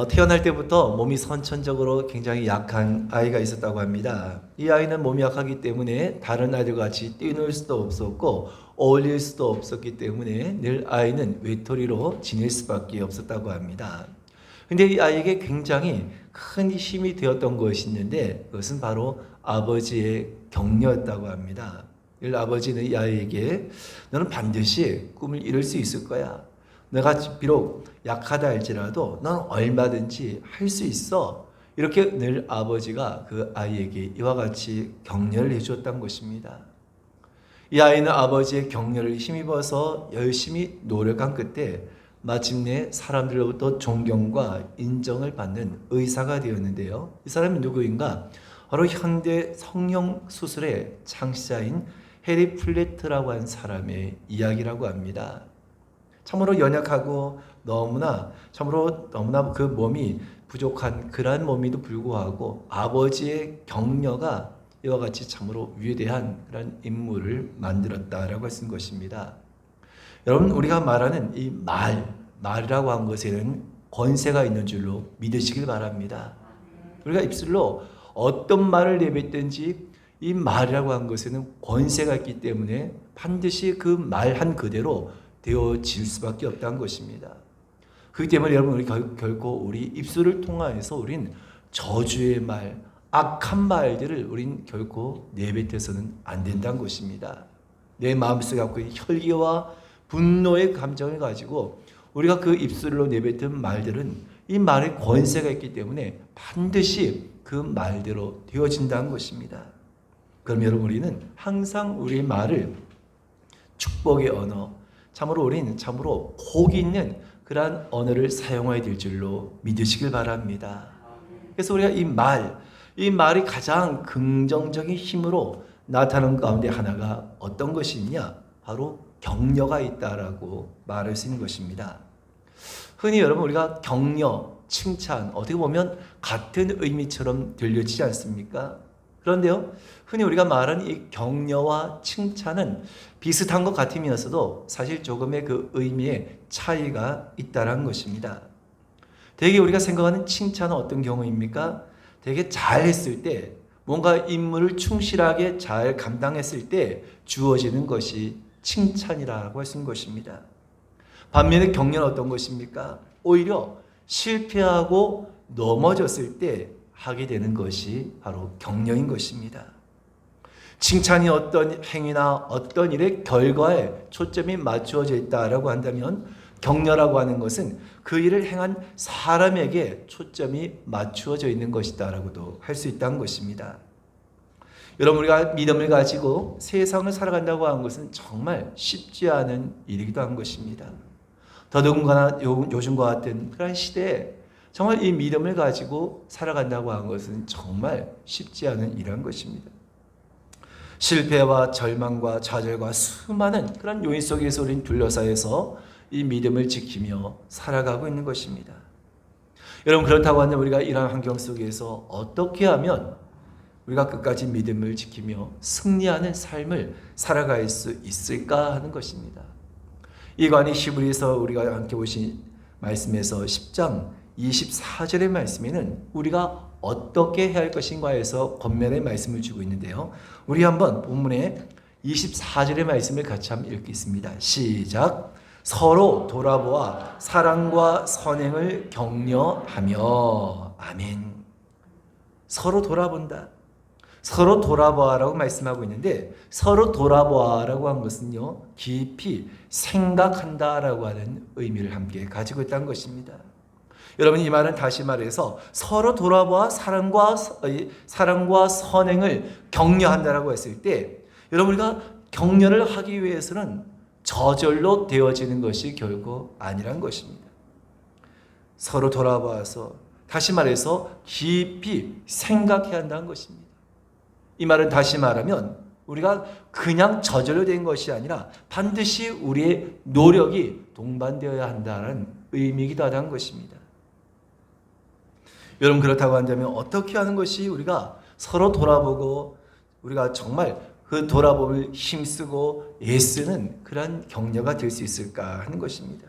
태어날 때부터 몸이 선천적으로 굉장히 약한 아이가 있었다고 합니다. 이 아이는 몸이 약하기 때문에 다른 아이들과 같이 뛰놀 수도 없었고 어울릴 수도 없었기 때문에 늘 아이는 외톨이로 지낼 수밖에 없었다고 합니다. 근데 이 아이에게 굉장히 큰 힘이 되었던 것이 있는데 그것은 바로 아버지의 격려였다고 합니다. 늘 아버지는 이 아이에게 너는 반드시 꿈을 이룰 수 있을 거야. 내가 비록 약하다 할지라도 넌 얼마든지 할 수 있어. 이렇게 늘 아버지가 그 아이에게 이와 같이 격려를 해주었던 것입니다. 이 아이는 아버지의 격려를 힘입어서 열심히 노력한 끝에 마침내 사람들로부터 존경과 인정을 받는 의사가 되었는데요. 이 사람이 누구인가? 바로 현대 성형수술의 창시자인 해리 플래트라고 한 사람의 이야기라고 합니다. 참으로 연약하고 너무나 그 몸이 부족한 그러한 몸에도 불구하고 아버지의 격려가 이와 같이 참으로 위대한 그런 인물을 만들었다라고 쓴 것입니다. 여러분, 우리가 말하는 이 말이라고 한 것에는 권세가 있는 줄로 믿으시길 바랍니다. 우리가 입술로 어떤 말을 내뱉든지 이 말이라고 한 것에는 권세가 있기 때문에 반드시 그 말한 그대로 되어질 수밖에 없다는 것입니다. 그렇기 때문에 여러분, 우리 결코 우리 입술을 통하여서 우린 저주의 말, 악한 말들을 우린 결코 내뱉어서는 안 된다는 것입니다. 내 마음속에 갖고 있는 혈기와 분노의 감정을 가지고 우리가 그 입술로 내뱉은 말들은 이 말에 권세가 있기 때문에 반드시 그 말대로 되어진다는 것입니다. 그럼 여러분, 우리는 항상 우리의 말을 축복의 언어, 참으로 우리는 참으로 복 있는 그러한 언어를 사용해야 될 줄로 믿으시길 바랍니다. 그래서 우리가 이 말이 가장 긍정적인 힘으로 나타나는 가운데 하나가 어떤 것이 있냐? 바로 격려가 있다라고 말할 수 있는 것입니다. 흔히 여러분, 우리가 격려, 칭찬, 어떻게 보면 같은 의미처럼 들려지지 않습니까? 그런데요, 흔히 우리가 말하는 이 격려와 칭찬은 비슷한 것 같으면서도 사실 조금의 그 의미의 차이가 있다는 것입니다. 되게 우리가 생각하는 칭찬은 어떤 경우입니까? 되게 잘했을 때, 뭔가 임무를 충실하게 잘 감당했을 때 주어지는 것이 칭찬이라고 할 수 있는 것입니다. 반면에 격려는 어떤 것입니까? 오히려 실패하고 넘어졌을 때 하게 되는 것이 바로 격려인 것입니다. 칭찬이 어떤 행위나 어떤 일의 결과에 초점이 맞추어져 있다라고 한다면 격려라고 하는 것은 그 일을 행한 사람에게 초점이 맞추어져 있는 것이다라고도 할 수 있다는 것입니다. 여러분, 우리가 믿음을 가지고 세상을 살아간다고 하는 것은 정말 쉽지 않은 일이기도 한 것입니다. 더더군다나 요즘과 같은 그런 시대에 정말 이 믿음을 가지고 살아간다고 하는 것은 정말 쉽지 않은 일한 것입니다. 실패와 절망과 좌절과 수많은 그런 요인 속에서 우리는 둘러싸여서 이 믿음을 지키며 살아가고 있는 것입니다. 여러분, 그렇다고 한다면 우리가 이러한 환경 속에서 어떻게 하면 우리가 끝까지 믿음을 지키며 승리하는 삶을 살아갈 수 있을까 하는 것입니다. 이관이 히브리서 우리가 함께 보신 말씀에서 10장 24절의 말씀에는 우리가 어떻게 해야 할 것인가에서 권면의 말씀을 주고 있는데요. 우리 한번 본문의 24절의 말씀을 같이 한번 읽겠습니다. 시작. 서로 돌아보아 사랑과 선행을 격려하며. 아멘. 서로 돌아본다. 서로 돌아보아라고 말씀하고 있는데, 서로 돌아보아라고 한 것은요, 깊이 생각한다라고 하는 의미를 함께 가지고 있다는 것입니다. 여러분, 이 말은 다시 말해서 서로 돌아보아 사랑과 선행을 격려한다라고 했을 때, 여러분, 우리가 격려를 하기 위해서는 저절로 되어지는 것이 결코 아니란 것입니다. 서로 돌아봐서 다시 말해서 깊이 생각해야 한다는 것입니다. 이 말은 다시 말하면 우리가 그냥 저절로 된 것이 아니라 반드시 우리의 노력이 동반되어야 한다는 의미이기도 하다는 것입니다. 여러분, 그렇다고 한다면 어떻게 하는 것이 우리가 서로 돌아보고 우리가 정말 그 돌아봄을 힘쓰고 애쓰는 그런 격려가 될 수 있을까 하는 것입니다.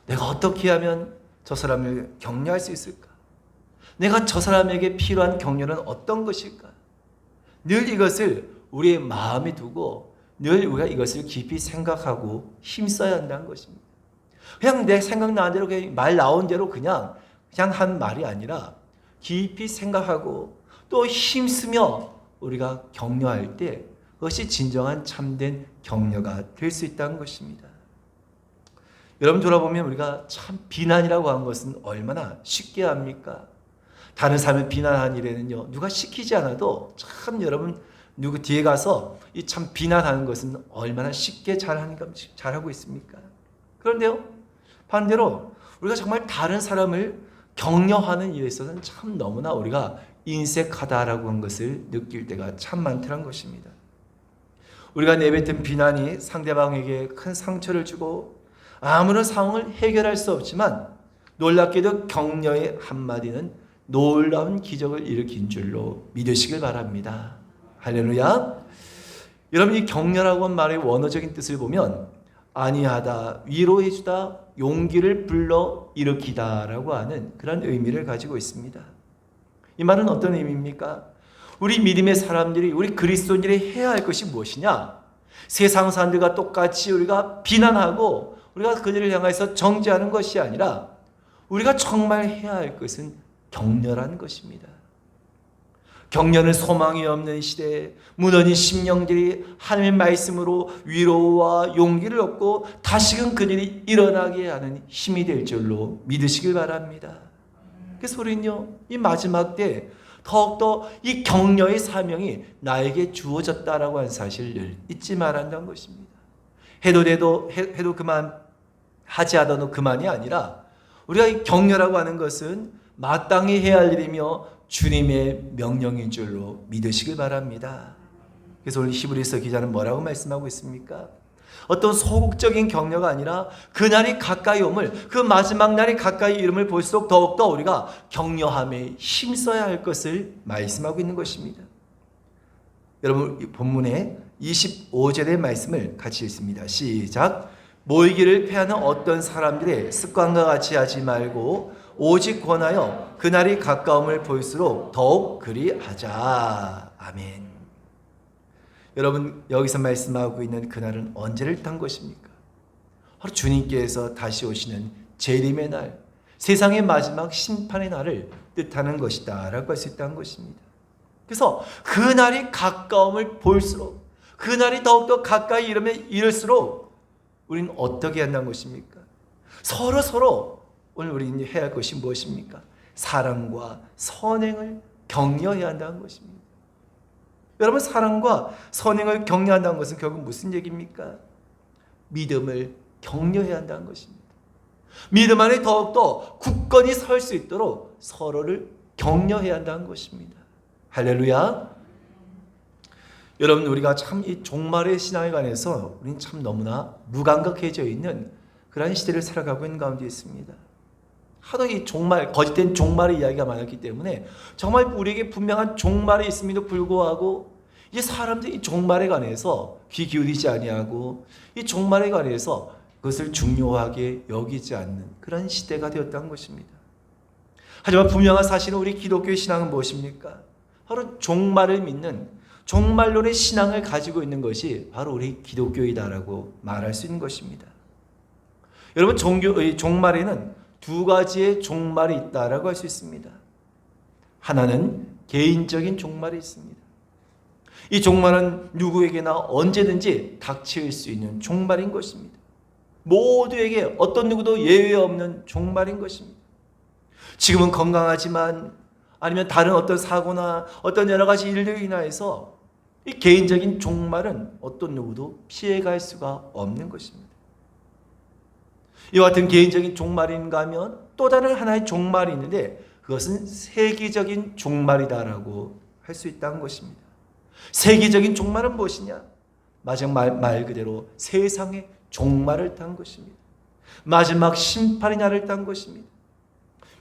내가 어떻게 하면 저 사람을 격려할 수 있을까? 내가 저 사람에게 필요한 격려는 어떤 것일까? 늘 이것을 우리의 마음에 두고 늘 우리가 이것을 깊이 생각하고 힘써야 한다는 것입니다. 그냥 내 생각나는 대로 그냥 말 나온 대로 그냥 한 말이 아니라 깊이 생각하고 또 힘쓰며 우리가 격려할 때 그것이 진정한 참된 격려가 될 수 있다는 것입니다. 여러분 돌아보면 우리가 참 비난이라고 하는 것은 얼마나 쉽게 합니까? 다른 사람을 비난하는 일에는요, 누가 시키지 않아도 참 여러분 누구 뒤에 가서 이 참 비난하는 것은 얼마나 쉽게 잘하고 있습니까? 그런데요, 반대로 우리가 정말 다른 사람을 격려하는 일에 있어서는 참 너무나 우리가 인색하다라고 하는 것을 느낄 때가 참 많다는 것입니다. 우리가 내뱉은 비난이 상대방에게 큰 상처를 주고 아무런 상황을 해결할 수 없지만 놀랍게도 격려의 한마디는 놀라운 기적을 일으킨 줄로 믿으시길 바랍니다. 할렐루야. 여러분, 이 격려라고 하는 말의 원어적인 뜻을 보면 안위하다, 위로해주다, 용기를 불러 일으키다라고 하는 그런 의미를 가지고 있습니다. 이 말은 어떤 의미입니까? 우리 믿음의 사람들이, 우리 그리스도인들이 해야 할 것이 무엇이냐? 세상 사람들과 똑같이 우리가 비난하고 우리가 그들을 향해서 정죄하는 것이 아니라 우리가 정말 해야 할 것은 격려라는 것입니다. 격려는 소망이 없는 시대에 무너진 심령들이 하나님의 말씀으로 위로와 용기를 얻고 다시금 그들이 일어나게 하는 힘이 될 줄로 믿으시길 바랍니다. 그래서 우리는요, 이 마지막 때 더욱더 이 격려의 사명이 나에게 주어졌다라고 하는 사실을 잊지 말아야 한다는 것입니다. 해도 그만, 하지 않아도 그만이 아니라 우리가 이 격려라고 하는 것은 마땅히 해야 할 일이며 주님의 명령인 줄로 믿으시길 바랍니다. 그래서 오늘 히브리서 기자는 뭐라고 말씀하고 있습니까? 어떤 소극적인 격려가 아니라 그날이 가까이 오물, 그 마지막 날이 가까이 이름을 볼수록 더욱더 우리가 격려함에 힘써야 할 것을 말씀하고 있는 것입니다. 여러분, 이 본문의 25절의 말씀을 같이 읽습니다. 시작. 모이기를 패하는 어떤 사람들의 습관과 같이 하지 말고 오직 권하여 그날이 가까움을 볼수록 더욱 그리하자. 아멘. 여러분, 여기서 말씀하고 있는 그날은 언제를 뜻한 것입니까? 바로 주님께서 다시 오시는 재림의 날, 세상의 마지막 심판의 날을 뜻하는 것이다 라고 할 수 있다는 것입니다. 그래서 그날이 가까움을 볼수록, 그날이 더욱더 가까이 이를수록 우리는 어떻게 한다는 것입니까? 서로 오늘 우리는 해야 할 것이 무엇입니까? 사랑과 선행을 격려해야 한다는 것입니다. 여러분, 사랑과 선행을 격려한다는 것은 결국 무슨 얘기입니까? 믿음을 격려해야 한다는 것입니다. 믿음 안에 더욱더 굳건히 설 수 있도록 서로를 격려해야 한다는 것입니다. 할렐루야. 여러분, 우리가 참 이 종말의 신앙에 관해서 우리는 참 너무나 무감각해져 있는 그러한 시대를 살아가고 있는 가운데 있습니다. 하도 이 종말, 거짓된 종말의 이야기가 많았기 때문에 정말 우리에게 분명한 종말이 있음에도 불구하고 이 사람들이 이 종말에 관해서 귀 기울이지 아니하고 이 종말에 관해서 그것을 중요하게 여기지 않는 그런 시대가 되었다는 것입니다. 하지만 분명한 사실은 우리 기독교의 신앙은 무엇입니까? 바로 종말을 믿는 종말론의 신앙을 가지고 있는 것이 바로 우리 기독교이다라고 말할 수 있는 것입니다. 여러분, 종말에는 두 가지의 종말이 있다라고 할 수 있습니다. 하나는 개인적인 종말이 있습니다. 이 종말은 누구에게나 언제든지 닥칠 수 있는 종말인 것입니다. 모두에게 어떤 누구도 예외 없는 종말인 것입니다. 지금은 건강하지만 아니면 다른 어떤 사고나 어떤 여러 가지 일들로 인하여서 이 개인적인 종말은 어떤 누구도 피해갈 수가 없는 것입니다. 이와 같은 개인적인 종말인가 하면 또 다른 하나의 종말이 있는데 그것은 세계적인 종말이다라고 할 수 있다는 것입니다. 세계적인 종말은 무엇이냐? 마지막 말 그대로 세상의 종말을 딴 것입니다. 마지막 심판의 날을 딴 것입니다.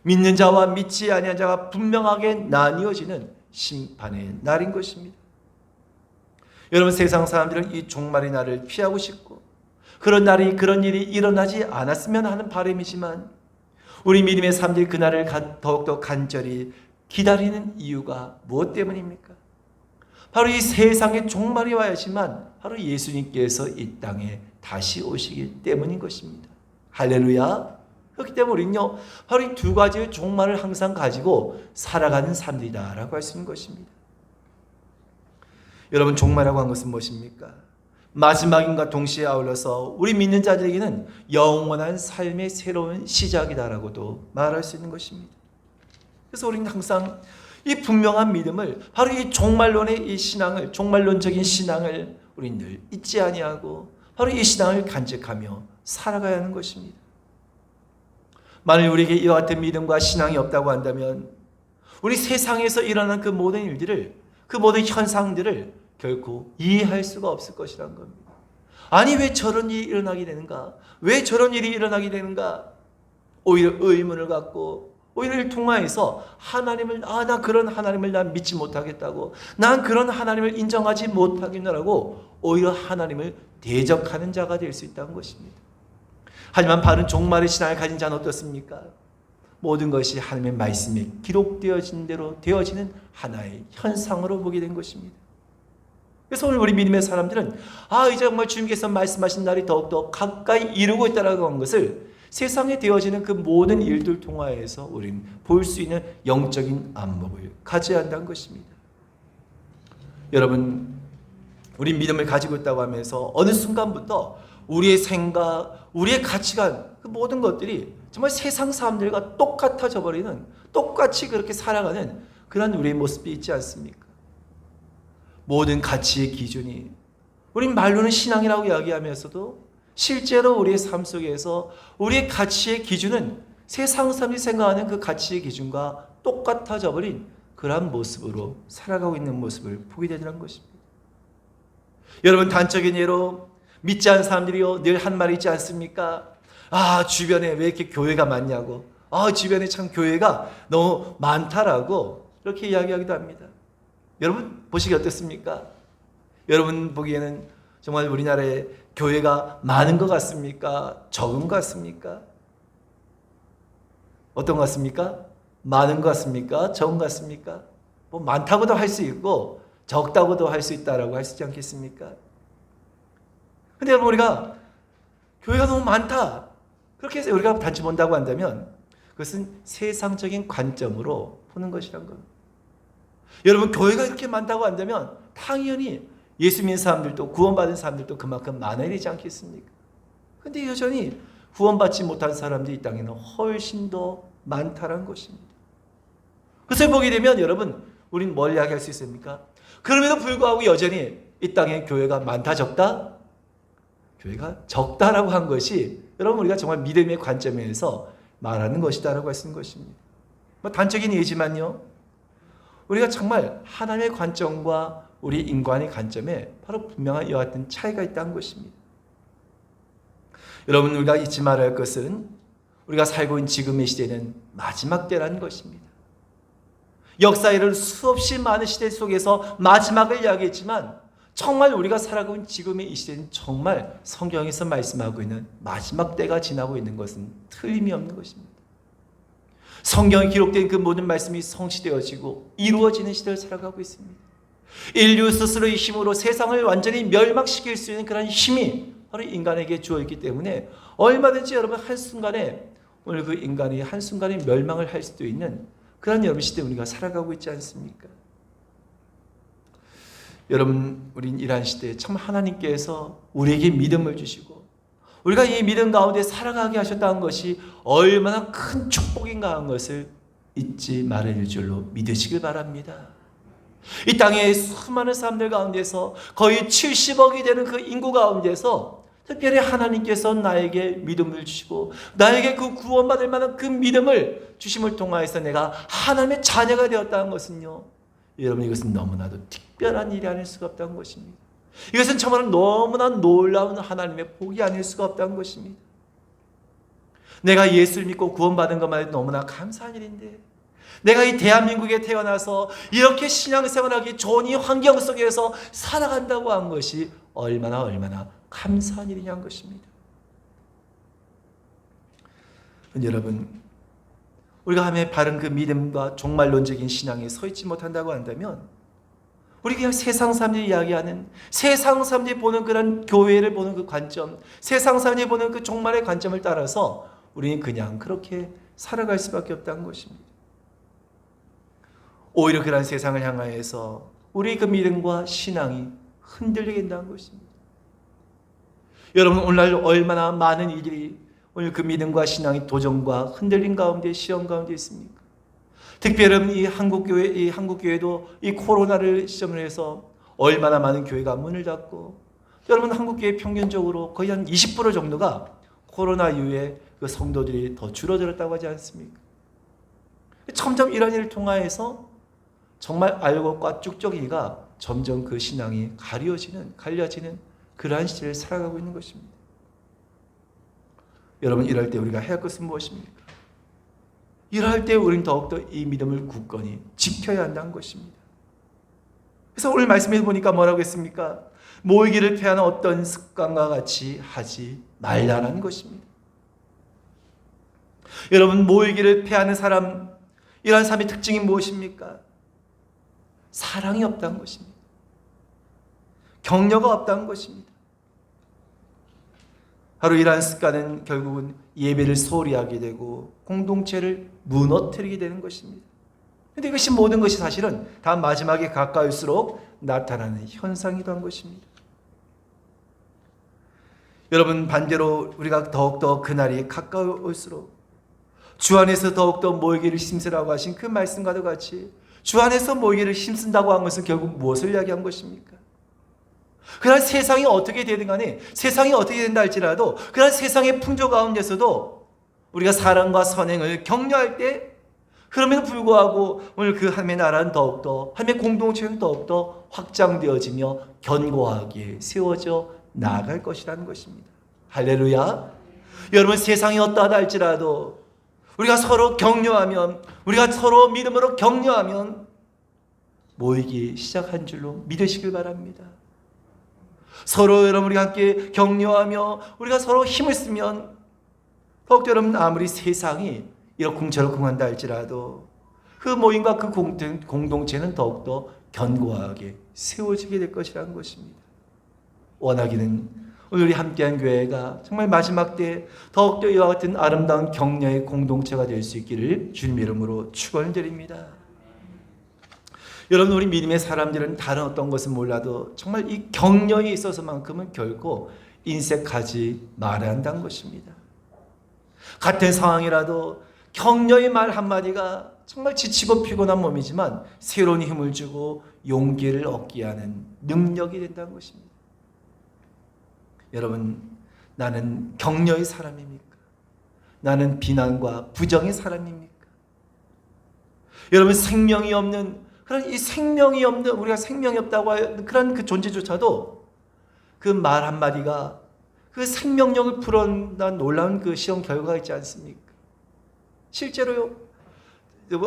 믿는 자와 믿지 아니한 자가 분명하게 나뉘어지는 심판의 날인 것입니다. 여러분, 세상 사람들은 이 종말의 날을 피하고 싶고 그런 일이 일어나지 않았으면 하는 바람이지만 우리 믿음의 삶들이 그날을 더욱더 간절히 기다리는 이유가 무엇 때문입니까? 바로 이 세상의 종말이 와야지만 바로 예수님께서 이 땅에 다시 오시기 때문인 것입니다. 할렐루야. 그렇기 때문에 우리는요, 바로 이 두 가지의 종말을 항상 가지고 살아가는 삶이다라고 할 수 있는 것입니다. 여러분, 종말이라고 한 것은 무엇입니까? 마지막인과 동시에 아울러서 우리 믿는 자들에게는 영원한 삶의 새로운 시작이다라고도 말할 수 있는 것입니다. 그래서 우리는 항상 이 분명한 믿음을, 바로 이 종말론의 이 신앙을, 종말론적인 신앙을 우리는 늘 잊지 아니하고 바로 이 신앙을 간직하며 살아가야 하는 것입니다. 만일 우리에게 이와 같은 믿음과 신앙이 없다고 한다면 우리 세상에서 일어나는 그 모든 일들을, 그 모든 현상들을 결코 이해할 수가 없을 것이라는 겁니다. 아니, 왜 저런 일이 일어나게 되는가? 왜 저런 일이 일어나게 되는가? 오히려 의문을 갖고, 오히려 이를 통하여서 하나님을, 나 그런 하나님을 난 믿지 못하겠다고, 난 그런 하나님을 인정하지 못하겠노라고 오히려 하나님을 대적하는 자가 될 수 있다는 것입니다. 하지만 바른 종말의 신앙을 가진 자는 어떻습니까? 모든 것이 하나님의 말씀에 기록되어진 대로 되어지는 하나의 현상으로 보게 된 것입니다. 그래서 오늘 우리 믿음의 사람들은 이제 정말 주님께서 말씀하신 날이 더욱더 가까이 이루고 있다라고 하는 것을 세상에 되어지는 그 모든 일들 통하여서 우리는 볼 수 있는 영적인 안목을 가져야 한다는 것입니다. 여러분, 우리 믿음을 가지고 있다고 하면서 어느 순간부터 우리의 생각, 우리의 가치관, 그 모든 것들이 정말 세상 사람들과 똑같아져 버리는, 똑같이 그렇게 살아가는 그런 우리의 모습이 있지 않습니까? 모든 가치의 기준이, 우린 말로는 신앙이라고 이야기하면서도 실제로 우리의 삶 속에서 우리의 가치의 기준은 세상 사람이 생각하는 그 가치의 기준과 똑같아져 버린 그러한 모습으로 살아가고 있는 모습을 보게 되는 것입니다. 여러분, 단적인 예로 믿지 않는 사람들이요, 늘 한 말이 있지 않습니까? 주변에 왜 이렇게 교회가 많냐고, 주변에 참 교회가 너무 많다라고 이렇게 이야기하기도 합니다. 여러분 보시기 어떻습니까? 여러분 보기에는 정말 우리나라에 교회가 많은 것 같습니까? 적은 것 같습니까? 어떤 것 같습니까? 많은 것 같습니까? 적은 것 같습니까? 뭐 많다고도 할 수 있고 적다고도 할 수 있다라고 할 수 있지 않겠습니까? 근데 여러분, 우리가 교회가 너무 많다, 그렇게 해서 우리가 단지 본다고 한다면 그것은 세상적인 관점으로 보는 것이란 겁니다. 여러분, 교회가 이렇게 많다고 한다면 당연히 예수 믿는 사람들도, 구원받은 사람들도 그만큼 많아야 되지 않겠습니까? 근데 여전히 구원받지 못한 사람들이 이 땅에는 훨씬 더 많다는 것입니다. 그것을 보게 되면 여러분, 우리는 뭘 이야기할 수 있습니까? 그럼에도 불구하고 여전히 이 땅에 교회가 많다, 적다? 교회가 적다라고 한 것이 여러분, 우리가 정말 믿음의 관점에서 말하는 것이다라고 할 수 있는 것입니다. 단적인 예지만요, 우리가 정말 하나님의 관점과 우리 인간의 관점에 바로 분명한 이와 같은 차이가 있다는 것입니다. 여러분, 우리가 잊지 말아야 할 것은 우리가 살고 있는 지금의 시대는 마지막 때라는 것입니다. 역사에는 수없이 많은 시대 속에서 마지막을 이야기했지만 정말 우리가 살아가고 있는 지금의 이 시대는 정말 성경에서 말씀하고 있는 마지막 때가 지나고 있는 것은 틀림이 없는 것입니다. 성경에 기록된 그 모든 말씀이 성취되어지고 이루어지는 시대를 살아가고 있습니다. 인류 스스로의 힘으로 세상을 완전히 멸망시킬 수 있는 그런 힘이 바로 인간에게 주어있기 때문에 얼마든지 여러분 한순간에, 오늘 그 인간이 한순간에 멸망을 할 수도 있는 그런 여러분 시대에 우리가 살아가고 있지 않습니까? 여러분, 우린 이러한 시대에 참 하나님께서 우리에게 믿음을 주시고 우리가 이 믿음 가운데 살아가게 하셨다는 것이 얼마나 큰 축복인가 하는 것을 잊지 말을 줄로 믿으시길 바랍니다. 이 땅의 수많은 사람들 가운데서 거의 70억이 되는 그 인구 가운데서 특별히 하나님께서 나에게 믿음을 주시고 나에게 그 구원받을 만한 그 믿음을 주심을 통하여서 내가 하나님의 자녀가 되었다는 것은요, 여러분, 이것은 너무나도 특별한 일이 아닐 수가 없다는 것입니다. 이것은 정말 너무나 놀라운 하나님의 복이 아닐 수가 없다는 것입니다. 내가 예수를 믿고 구원받은 것만 해도 너무나 감사한 일인데, 내가 이 대한민국에 태어나서 이렇게 신앙생활하기 좋은 이 환경 속에서 살아간다고 한 것이 얼마나 감사한 일이냐는 것입니다. 여러분, 우리가 하면 바른 그 믿음과 종말론적인 신앙에 서 있지 못한다고 한다면 우리 그냥 세상 사람들이 이야기하는, 세상 사람들이 보는 그런 교회를 보는 그 관점, 세상 사람들이 보는 그 종말의 관점을 따라서 우리는 그냥 그렇게 살아갈 수밖에 없다는 것입니다. 오히려 그런 세상을 향하여서 우리 그 믿음과 신앙이 흔들리게 된다는 것입니다. 여러분, 오늘날 얼마나 많은 이들이 오늘 그 믿음과 신앙이 도전과 흔들림 가운데, 시험 가운데 있습니까? 특별히 이 한국교회도 이 코로나를 시점으로 해서 얼마나 많은 교회가 문을 닫고, 여러분, 한국교회 평균적으로 거의 한 20% 정도가 코로나 이후에 그 성도들이 더 줄어들었다고 하지 않습니까? 점점 이런 일을 통하여서 정말 알곡과 쭉쭉이가 점점 그 신앙이 갈려지는 그러한 시대를 살아가고 있는 것입니다. 여러분, 이럴 때 우리가 해야 할 것은 무엇입니까? 이럴 때 우리는 더욱더 이 믿음을 굳건히 지켜야 한다는 것입니다. 그래서 오늘 말씀해 보니까 뭐라고 했습니까? 모이기를 패하는 어떤 습관과 같이 하지 말라는 것입니다. 여러분, 모이기를 패하는 사람, 이러한 사람의 특징이 무엇입니까? 사랑이 없다는 것입니다. 격려가 없다는 것입니다. 바로 이러한 습관은 결국은 예배를 소홀히 하게 되고 공동체를 무너뜨리게 되는 것입니다. 그런데 이것이 모든 것이 사실은 다 마지막에 가까울수록 나타나는 현상이기도 한 것입니다. 여러분, 반대로 우리가 더욱더 그날이 가까울수록 주 안에서 더욱더 모이기를 힘쓰라고 하신 그 말씀과도 같이 주 안에서 모이기를 힘쓴다고 한 것은 결국 무엇을 이야기한 것입니까? 그런 세상이 어떻게 되든 간에, 세상이 어떻게 된다 할지라도 그런 세상의 풍조 가운데서도 우리가 사랑과 선행을 격려할 때, 그럼에도 불구하고 오늘 그 하나님의 나라는 더욱더, 하나님의 공동체는 더욱더 확장되어지며 견고하게 세워져 나아갈 것이라는 것입니다. 할렐루야. 여러분, 세상이 어떠하다 할지라도 우리가 서로 격려하면, 우리가 서로 믿음으로 격려하면 모이기 시작한 줄로 믿으시길 바랍니다. 서로 여러분 우리가 함께 격려하며 우리가 서로 힘을 쓰면 더욱더 여러분, 아무리 세상이 이러쿵저러쿵한다 할지라도 그 모임과 그 공동체는 더욱더 견고하게 세워지게 될 것이라는 것입니다. 원하기는 오늘 우리 함께한 교회가 정말 마지막 때 더욱더 이와 같은 아름다운 격려의 공동체가 될 수 있기를 주님의 이름으로 축원을 드립니다. 여러분, 우리 믿음의 사람들은 다른 어떤 것은 몰라도 정말 이 격려에 있어서만큼은 결코 인색하지 말아야 한다는 것입니다. 같은 상황이라도 격려의 말 한마디가 정말 지치고 피곤한 몸이지만 새로운 힘을 주고 용기를 얻게 하는 능력이 된다는 것입니다. 여러분, 나는 격려의 사람입니까? 나는 비난과 부정의 사람입니까? 여러분, 생명이 없는, 그런 이 생명이 없는, 우리가 생명이 없다고 하는 그런 그 존재조차도 그 말 한마디가 그 생명력을 불어넣는 놀라운 그 시험 결과가 있지 않습니까? 실제로요,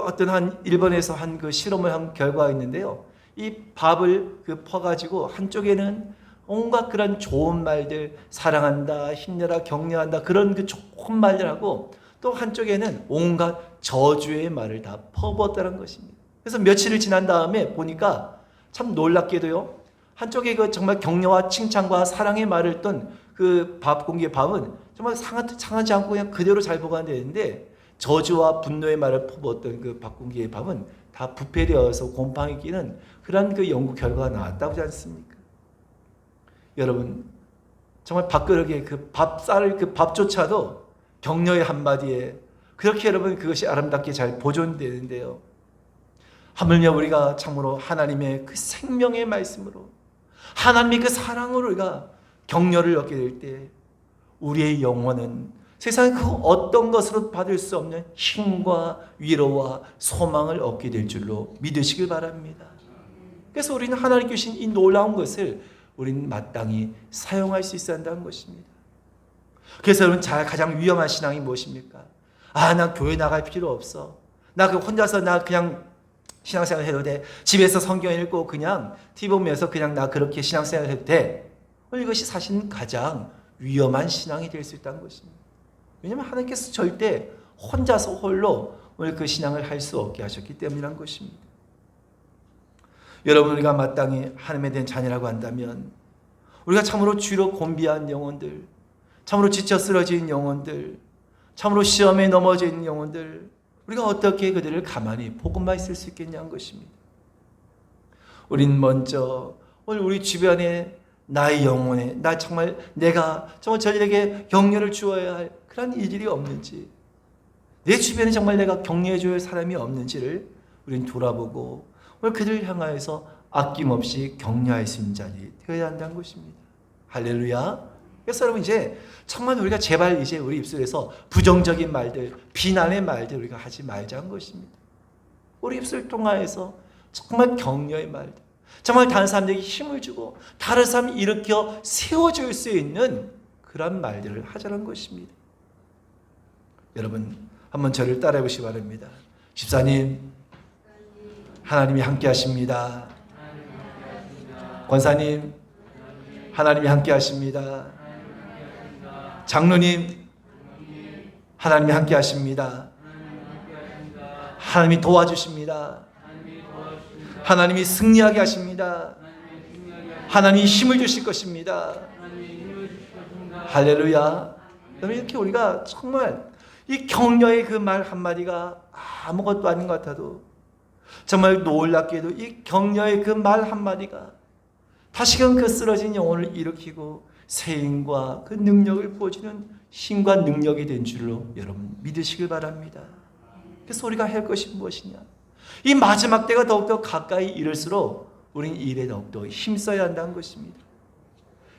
어떤 일본에서 한 그 실험을 한 결과가 있는데요. 이 밥을 퍼가지고 한쪽에는 온갖 그런 좋은 말들, 사랑한다, 힘내라, 격려한다, 그런 그 좋은 말들하고 또 한쪽에는 온갖 저주의 말을 다 퍼부었다는 것입니다. 그래서 며칠을 지난 다음에 보니까 참 놀랍게도요, 한쪽에 그 정말 격려와 칭찬과 사랑의 말을 떤 그 밥 공기의 밥은 정말 상하지 않고 그냥 그대로 잘 보관되는데, 저주와 분노의 말을 퍼부었던 그 밥 공기의 밥은 다 부패되어서 곰팡이 끼는 그런 그 연구 결과가 나왔다고 하지 않습니까? 여러분, 정말 밥그릇에 그 밥쌀 그 밥조차도 격려의 한마디에 그렇게 여러분 그것이 아름답게 잘 보존되는데요. 하물며 우리가 참으로 하나님의 그 생명의 말씀으로, 하나님의 그 사랑으로 우리가 격려를 얻게 될 때 우리의 영혼은 세상의 그 어떤 것으로 받을 수 없는 힘과 위로와 소망을 얻게 될 줄로 믿으시길 바랍니다. 그래서 우리는 하나님께 주신 이 놀라운 것을 우리는 마땅히 사용할 수 있어야 한다는 것입니다. 그래서 여러분, 가장 위험한 신앙이 무엇입니까? 나 교회 나갈 필요 없어. 나 혼자서 나 그냥 신앙생활 해도 돼. 집에서 성경 읽고 그냥 TV 보면서 그냥 나 그렇게 신앙생활 해도 돼. 이것이 사실은 가장 위험한 신앙이 될 수 있다는 것입니다. 왜냐하면 하나님께서 절대 혼자서 홀로 오늘 그 신앙을 할 수 없게 하셨기 때문이란 것입니다. 여러분, 우리가 마땅히 하나님에 대한 자녀라고 한다면 우리가 참으로 주로 곤비한 영혼들, 참으로 지쳐 쓰러진 영혼들, 참으로 시험에 넘어져 있는 영혼들, 우리가 어떻게 그들을 가만히 보고만 있을 수 있겠냐는 것입니다. 우린 먼저 오늘 우리 주변에 나의 영혼에 내가 정말 저들에게 격려를 주어야 할 그런 일들이 없는지, 내 주변에 정말 내가 격려해 줄 사람이 없는지를 우린 돌아보고 오늘 그들을 향하여서 아낌없이 격려할 수 있는 자리 되어야 한다는 것입니다. 할렐루야. 그래서 여러분, 이제 정말 우리가 제발 이제 우리 입술에서 부정적인 말들, 비난의 말들 우리가 하지 말자는 것입니다. 우리 입술을 통하여서 정말 격려의 말들, 정말 다른 사람들에게 힘을 주고 다른 사람을 일으켜 세워줄 수 있는 그런 말들을 하자는 것입니다. 여러분, 한번 저를 따라해 보시기 바랍니다. 집사님, 하나님이 함께 하십니다. 권사님, 하나님이 함께 하십니다. 장로님, 하나님이 함께 하십니다. 하나님이 도와주십니다. 하나님이 승리하게 하십니다. 하나님이 힘을 주실 것입니다. 할렐루야. 여러분, 이렇게 우리가 정말 이 격려의 그 말 한마디가 아무것도 아닌 것 같아도 정말 놀랍게도 이 격려의 그 말 한마디가 다시금 그 쓰러진 영혼을 일으키고 새 힘과 그 능력을 보여주는 힘과 능력이 된 줄로 여러분 믿으시길 바랍니다. 그래서 우리가 할 것이 무엇이냐? 이 마지막 때가 더욱더 가까이 이를수록 우리는 이 일에 더욱더 힘써야 한다는 것입니다.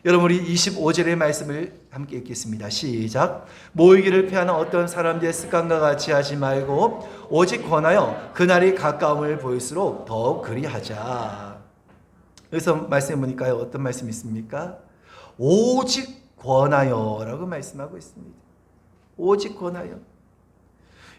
여러분, 우리 25절의 말씀을 함께 읽겠습니다. 시작. 모이기를 피하는 어떤 사람들의 습관과 같이 하지 말고 오직 권하여 그날이 가까움을 보일수록 더욱 그리하자. 여기서 말씀해 보니까요, 어떤 말씀이 있습니까? 오직 권하여라고 말씀하고 있습니다. 오직 권하여.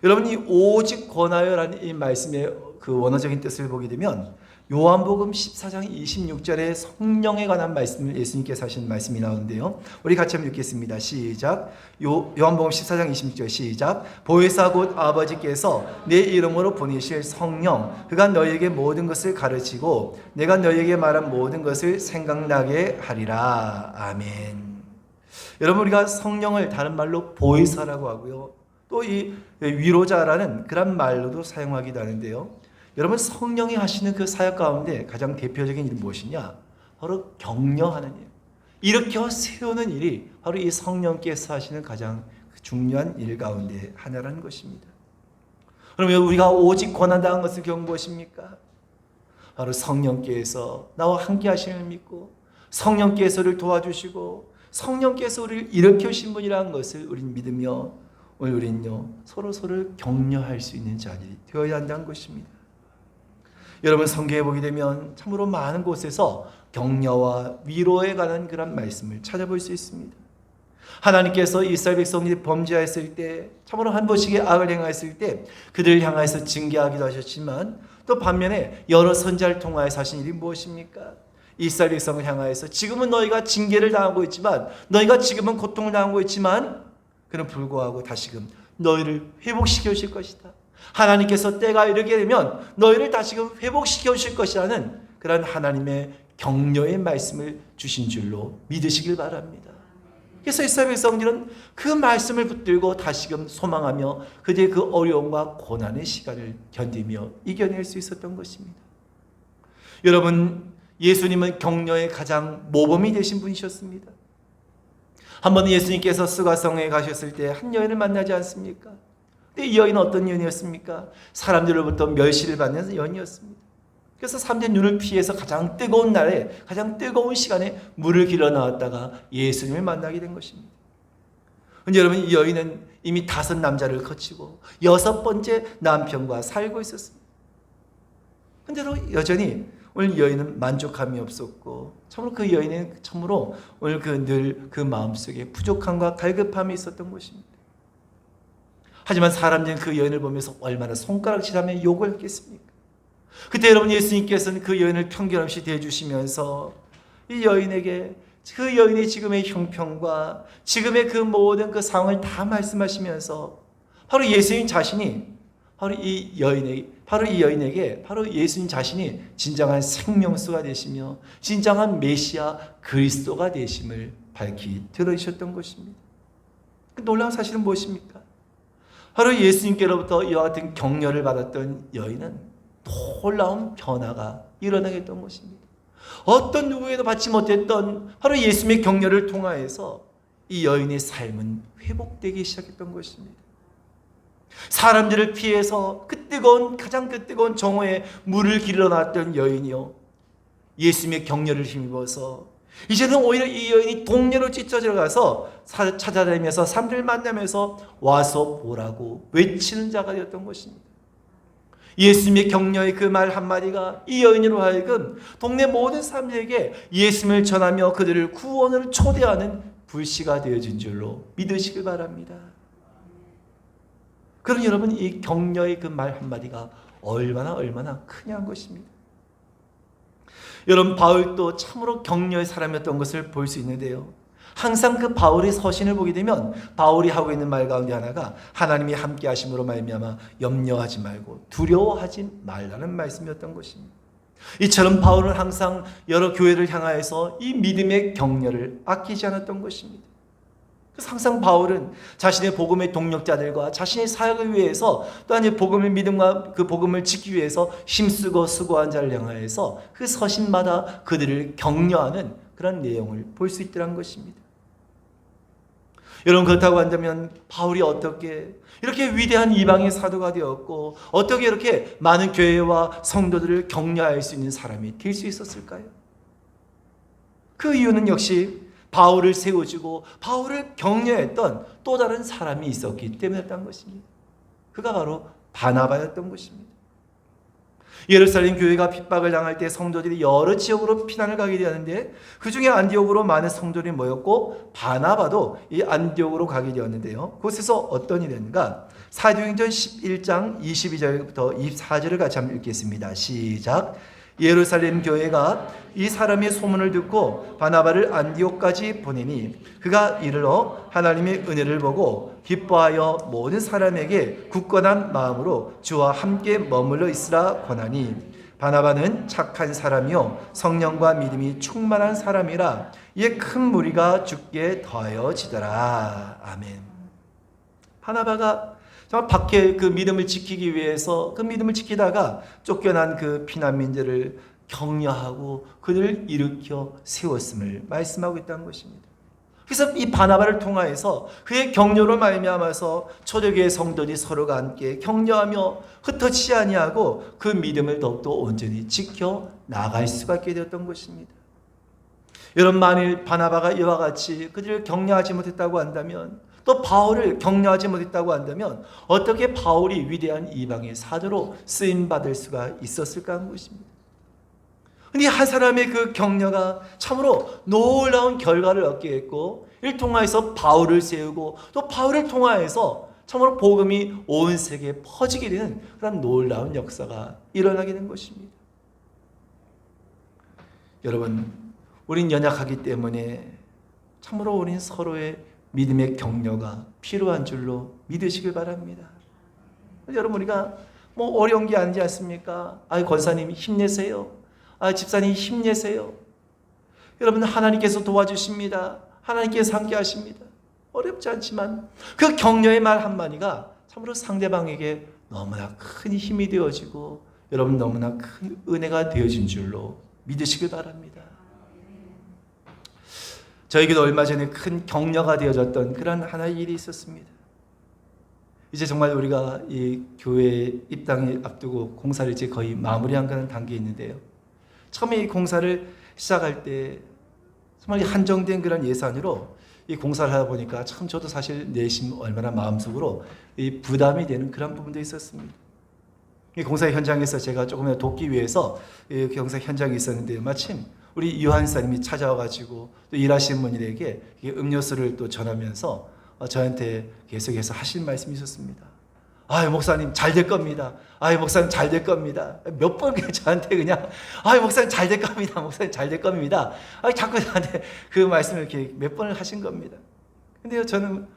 여러분, 이 오직 권하여라는 이 말씀의 그 원어적인 뜻을 보게 되면 요한복음 14장 26절에 성령에 관한 말씀을 예수님께서 하신 말씀이 나오는데요. 우리 같이 한번 읽겠습니다. 시작. 요한복음 14장 26절 시작. 보혜사 곧 아버지께서 내 이름으로 보내실 성령, 그가 너희에게 모든 것을 가르치고 내가 너희에게 말한 모든 것을 생각나게 하리라. 아멘. 여러분, 우리가 성령을 다른 말로 보혜사라고 하고요, 또 이 위로자라는 그런 말로도 사용하기도 하는데요. 여러분, 성령이 하시는 그 사역 가운데 가장 대표적인 일이 무엇이냐? 바로 격려하는 일, 일으켜 세우는 일이 바로 이 성령께서 하시는 가장 중요한 일 가운데 하나라는 것입니다. 그러면 우리가 오직 권한다는 것은 결국 무엇입니까? 바로 성령께서 나와 함께 하시는 을 믿고 성령께서를 도와주시고 성령께서 우리를 일으키신 분이라는 것을 우리는 믿으며 오늘 우리는요, 서로를 격려할 수 있는 자리 되어야 한다는 것입니다. 여러분, 성경에 보게 되면 참으로 많은 곳에서 격려와 위로에 관한 그런 말씀을 찾아볼 수 있습니다. 하나님께서 이스라엘 백성들이 범죄했을 때, 참으로 한 번씩의 악을 행하였을 때 그들을 향해서 징계하기도 하셨지만, 또 반면에 여러 선지자를 통하여서 하신 일이 무엇입니까? 이스라엘 백성을 향하여서 지금은 너희가 징계를 당하고 있지만, 너희가 지금은 고통을 당하고 있지만 그는 불구하고 다시금 너희를 회복시켜 주실 것이다. 하나님께서 때가 이르게 되면 너희를 다시금 회복시켜 주실 것이라는 그런 하나님의 격려의 말씀을 주신 줄로 믿으시길 바랍니다. 그래서 이스라엘 백성들은 그 말씀을 붙들고 다시금 소망하며 그들의 그 어려움과 고난의 시간을 견디며 이겨낼 수 있었던 것입니다. 여러분, 예수님은 격려의 가장 모범이 되신 분이셨습니다. 한 번 예수님께서 스가성에 가셨을 때 한 여인을 만나지 않습니까? 근데 이 여인은 어떤 여인이었습니까? 사람들로부터 멸시를 받는 여인이었습니다. 그래서 사람들의 눈을 피해서 가장 뜨거운 날에, 가장 뜨거운 시간에 물을 길러 나왔다가 예수님을 만나게 된 것입니다. 근데 여러분, 이 여인은 이미 5 남자를 거치고 6번째 남편과 살고 있었습니다. 근데도 여전히 오늘 여인은 만족함이 없었고, 참으로 그 여인은 참으로 오늘 늘 그 마음속에 부족함과 갈급함이 있었던 것입니다. 하지만 사람들은 그 여인을 보면서 얼마나 손가락질하며 욕을 했겠습니까? 그때 여러분, 예수님께서는 그 여인을 편견없이 대해주시면서 이 여인에게 그 여인의 지금의 형편과 지금의 그 모든 그 상황을 다 말씀하시면서 바로 예수님 자신이 바로 이 여인에게 바로 예수님 자신이 진정한 생명수가 되시며 진정한 메시아 그리스도가 되심을 밝히 들어주셨던 것입니다. 그 놀라운 사실은 무엇입니까? 바로 예수님께로부터 이와 같은 격려를 받았던 여인은 놀라운 변화가 일어나게 했던 것입니다. 어떤 누구에도 받지 못했던 바로 예수님의 격려를 통하여서 이 여인의 삶은 회복되기 시작했던 것입니다. 사람들을 피해서 가장 뜨거운 정오에 물을 길러 놨던 여인이요, 예수님의 격려를 힘입어서 이제는 오히려 이 여인이 동네로 찢어져 가서 찾아다니면서 사람들 만나면서 와서 보라고 외치는 자가 되었던 것입니다. 예수님의 격려의 그 말 한마디가 이 여인으로 하여금 동네 모든 사람들에게 예수님을 전하며 그들을 구원으로 초대하는 불씨가 되어진 줄로 믿으시길 바랍니다. 그럼 여러분, 이 격려의 그 말 한마디가 얼마나 크냐는 것입니다. 여러분, 바울도 참으로 격려의 사람이었던 것을 볼 수 있는데요, 항상 그 바울의 서신을 보게 되면 바울이 하고 있는 말 가운데 하나가 하나님이 함께 하심으로 말미암아 염려하지 말고 두려워하지 말라는 말씀이었던 것입니다. 이처럼 바울은 항상 여러 교회를 향하여서 이 믿음의 격려를 아끼지 않았던 것입니다. 그래서 항상 바울은 자신의 복음의 동력자들과 자신의 사역을 위해서 또한 복음의 믿음과 그 복음을 지키기 위해서 힘쓰고 수고한 자를 향하여서 그 서신마다 그들을 격려하는 그런 내용을 볼 수 있더란 것입니다. 여러분, 그렇다고 한다면 바울이 어떻게 이렇게 위대한 이방의 사도가 되었고 어떻게 이렇게 많은 교회와 성도들을 격려할 수 있는 사람이 될 수 있었을까요? 그 이유는 역시 바울을 세워주고 바울을 격려했던 또 다른 사람이 있었기 때문이었던 것입니다. 그가 바로 바나바였던 것입니다. 예루살렘 교회가 핍박을 당할 때 성도들이 여러 지역으로 피난을 가게 되었는데 그 중에 안디옥으로 많은 성도들이 모였고 바나바도 이 안디옥으로 가게 되었는데요, 그곳에서 어떤 일이 됐는가? 사도행전 11장 22절부터 24절을 같이 한번 읽겠습니다. 시작. 예루살렘 교회가 이 사람의 소문을 듣고 바나바를 안디옥까지 보내니 그가 이르러 하나님의 은혜를 보고 기뻐하여 모든 사람에게 굳건한 마음으로 주와 함께 머물러 있으라 권하니 바나바는 착한 사람이요 성령과 믿음이 충만한 사람이라 이에 큰 무리가 주께 더하여지더라. 아멘. 바나바가 정말 밖에 그 믿음을 지키기 위해서 그 믿음을 지키다가 쫓겨난 그 피난민들을 격려하고 그들을 일으켜 세웠음을 말씀하고 있다는 것입니다. 그래서 이 바나바를 통하여서 그의 격려로 말미암아서 초대교회 성도들이 서로가 함께 격려하며 흩어지지 아니하고 그 믿음을 더욱더 온전히 지켜 나갈 수가 있게 되었던 것입니다. 여러분, 만일 바나바가 이와 같이 그들을 격려하지 못했다고 한다면, 또 바울을 격려하지 못했다고 한다면 어떻게 바울이 위대한 이방의 사도로 쓰임받을 수가 있었을까 하는 것입니다. 그런데 한 사람의 그 격려가 참으로 놀라운 결과를 얻게 했고 이를 통하여서 바울을 세우고 또 바울을 통하여서 참으로 복음이 온 세계에 퍼지게 되는 그런 놀라운 역사가 일어나게 된 것입니다. 여러분, 우린 연약하기 때문에 참으로 우린 서로의 믿음의 격려가 필요한 줄로 믿으시길 바랍니다. 여러분, 우리가 뭐 어려운 게 아니지 않습니까? 권사님 힘내세요. 집사님 힘내세요. 여러분, 하나님께서 도와주십니다. 하나님께서 함께 하십니다. 어렵지 않지만 그 격려의 말 한마디가 참으로 상대방에게 너무나 큰 힘이 되어지고 여러분 너무나 큰 은혜가 되어진 줄로 믿으시길 바랍니다. 저에게도 얼마 전에 큰 격려가 되어졌던 그런 하나의 일이 있었습니다. 이제 정말 우리가 이 교회 입당을 앞두고 공사를 이제 거의 마무리한 그런 단계에 있는데요, 처음에 이 공사를 시작할 때 정말 한정된 그런 예산으로 이 공사를 하다 보니까 참 저도 사실 내심 얼마나 마음속으로 이 부담이 되는 그런 부분도 있었습니다. 이 공사 현장에서 제가 조금이라도 돕기 위해서 이 공사 현장에 있었는데 마침 우리 요한사님이 찾아와가지고 또 일하시는 분들에게 음료수를 또 전하면서 저한테 계속해서 하신 말씀이 있었습니다. 목사님 잘 될 겁니다. 목사님 잘 될 겁니다. 몇 번 저한테 그냥 목사님 잘 될 겁니다. 목사님 잘 될 겁니다. 자꾸 저한테 그 말씀을 이렇게 몇 번을 하신 겁니다. 근데요, 저는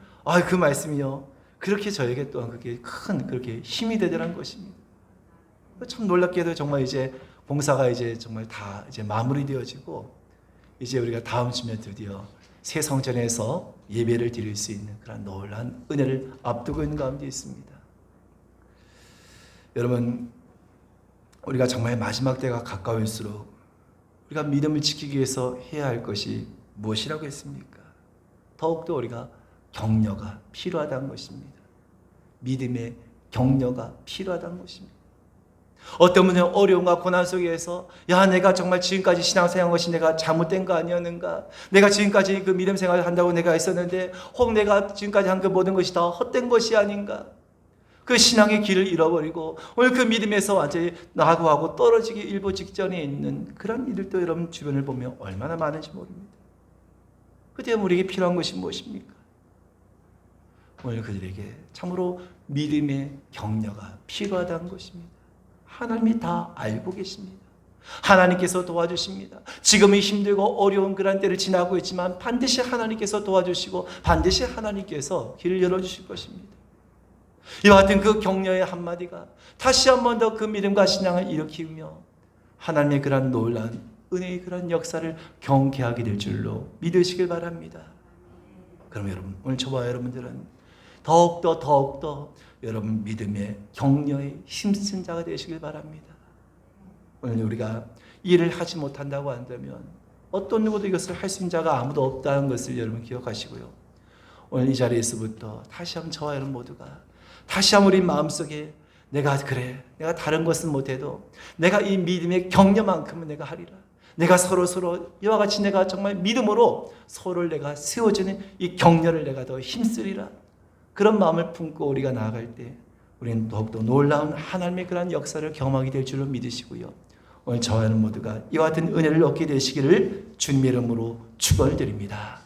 그 말씀이요, 그렇게 저에게 또한 그게 큰 그렇게 힘이 되더라는 것입니다. 참 놀랍게도 정말 이제 봉사가 이제 정말 다 이제 마무리되어지고 이제 우리가 다음 주면 드디어 새 성전에서 예배를 드릴 수 있는 그런 놀라운 은혜를 앞두고 있는 가운데 있습니다. 여러분, 우리가 정말 마지막 때가 가까울수록 우리가 믿음을 지키기 위해서 해야 할 것이 무엇이라고 했습니까? 더욱더 우리가 격려가 필요하다는 것입니다. 믿음의 격려가 필요하다는 것입니다. 어떤 분은 어려움과 고난 속에서 내가 정말 지금까지 신앙생활한 것이 내가 잘못된 거 아니었는가? 내가 지금까지 그 믿음 생활을 한다고 내가 했었는데 혹 내가 지금까지 한 그 모든 것이 다 헛된 것이 아닌가? 그 신앙의 길을 잃어버리고 오늘 그 믿음에서 완전히 낙오하고 떨어지기 일보 직전에 있는 그런 일들도 여러분 주변을 보면 얼마나 많은지 모릅니다. 그때 우리에게 필요한 것이 무엇입니까? 오늘 그들에게 참으로 믿음의 격려가 필요하다는 것입니다. 하나님이 다 알고 계십니다. 하나님께서 도와주십니다. 지금이 힘들고 어려운 그런 때를 지나고 있지만 반드시 하나님께서 도와주시고 반드시 하나님께서 길을 열어주실 것입니다. 이와 같은 그 격려의 한마디가 다시 한 번 더 그 믿음과 신앙을 일으키며 하나님의 그런 놀라운 은혜의 그런 역사를 경계하게 될 줄로 믿으시길 바랍니다. 그럼 여러분, 오늘 저와 여러분들은 더욱더 여러분 믿음의 격려의 힘쓴 자가 되시길 바랍니다. 오늘 우리가 일을 하지 못한다고 한다면 어떤 누구도 이것을 할 수 있는 자가 아무도 없다는 것을 여러분 기억하시고요. 오늘 이 자리에서부터 다시 한번 저와 여러분 모두가 다시 한번 우리 마음속에 내가 다른 것은 못해도 내가 이 믿음의 격려만큼은 내가 하리라. 내가 서로 이와 같이 내가 정말 믿음으로 서로를 내가 세워주는 이 격려를 내가 더 힘쓰리라. 그런 마음을 품고 우리가 나아갈 때 우리는 더욱더 놀라운 하나님의 그런 역사를 경험하게 될 줄로 믿으시고요. 오늘 저와 여러분 모두가 이와 같은 은혜를 얻게 되시기를 주님의 이름으로 축원을 드립니다.